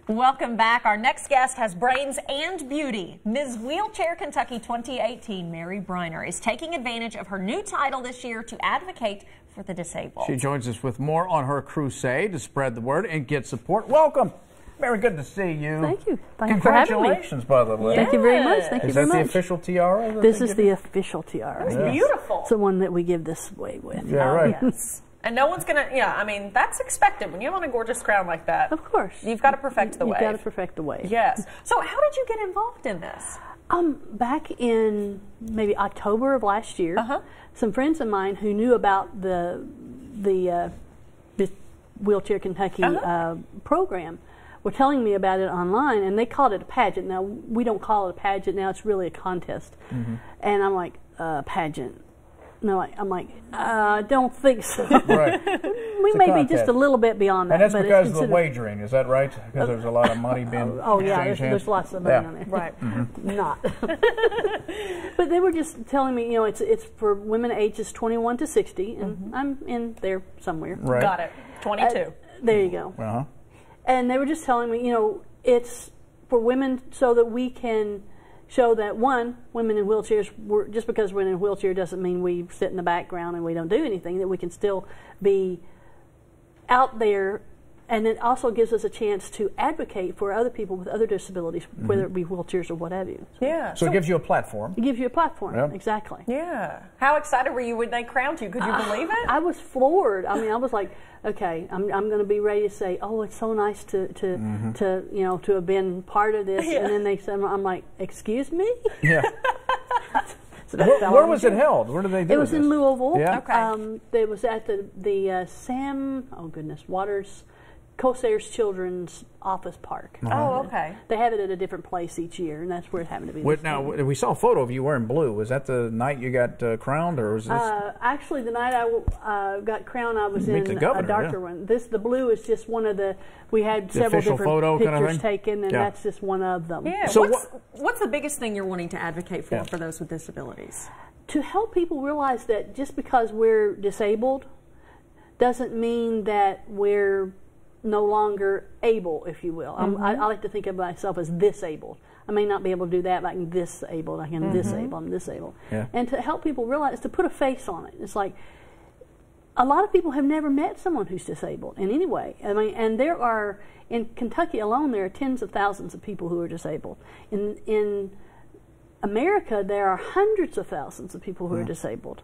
Welcome back. Our next guest has brains and beauty. Ms. Wheelchair Kentucky 2018, Mary Briner, is taking advantage of her new title this year to advocate for the disabled. She joins us with more on her crusade to spread the word and get support. Welcome. Mary, good to see you. Thank you. Thank you for having me. Congratulations, by the way. Thank you very much. Thank you very much. Is that the official tiara? This is the official tiara. It's beautiful. It's the one that we give this away with. Yeah, right. Yes. And no one's going to, I mean, that's expected. When you have on a gorgeous crown like that, of course, you've got to perfect the wave. You've got to perfect the wave. Yes. So how did you get involved in this? Back in maybe October of last year, some friends of mine who knew about the Wheelchair Kentucky program were telling me about it online, and they called it a pageant. Now, we don't call it a pageant now, it's really a contest. And I'm like, pageant? No, I'm like, I don't think so. Right. We may be just a little bit beyond that. And that's because of the wagering, is that right? Because there's a lot of money being there's lots of money on there. Right. Not. But they were just telling me, it's for women ages 21 to 60, and I'm in there somewhere. Right. Got it. 22. There you go. And they were just telling me, it's for women so that we can show that, one, women in wheelchairs, just because we're in a wheelchair doesn't mean we sit in the background and we don't do anything, that we can still be out there, and it also gives us a chance to advocate for other people with other disabilities, whether it be wheelchairs or what have you. So it gives you a platform. It gives you a platform, exactly. Yeah. How excited were you when they crowned you? Could you believe it? I was floored. I mean, I was like, okay, I'm going to be ready to say, oh, it's so nice to have been part of this, and then they said, I'm like, excuse me? Yeah. So where was it held? Where did they do it? It was in Louisville. Yeah. Okay. It was at the Sam Waters Cosair's Children's Office Park. Oh, okay. They have it at a different place each year, and that's where it happened to be. Now, we saw a photo of you wearing blue. Was that the night you got crowned, or was this? Actually, the night I got crowned, I was in governor, a darker one. The blue is just one of the. We had several different pictures taken, and that's just one of them. Yeah. So what's the biggest thing you're wanting to advocate for those with disabilities? To help people realize that just because we're disabled doesn't mean that we're no longer able, if you will. I like to think of myself as disabled. I may not be able to do that, but I can disabled. I can disable. I'm disabled. Yeah. And to help people realize, to put a face on it. It's like a lot of people have never met someone who's disabled in any way. I mean, and there are in Kentucky alone, there are tens of thousands of people who are disabled. In America, there are hundreds of thousands of people who are disabled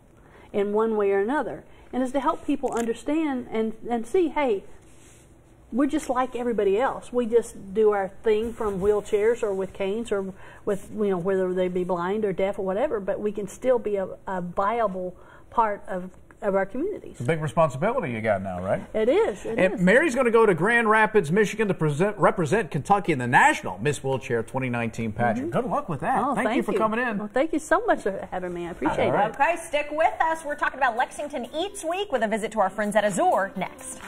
in one way or another. And it's to help people understand and see, hey, we're just like everybody else. We just do our thing from wheelchairs or with canes or with, whether they be blind or deaf or whatever, but we can still be a viable part of our communities. It's a big responsibility you got now, right? It is. It is. Mary's going to go to Grand Rapids, Michigan to represent Kentucky in the National Miss Wheelchair 2019 pageant. Good luck with that. Oh, thank you for coming in. Well, thank you so much for having me. I appreciate it. Okay, stick with us. We're talking about Lexington Eats Week with a visit to our friends at Azure next.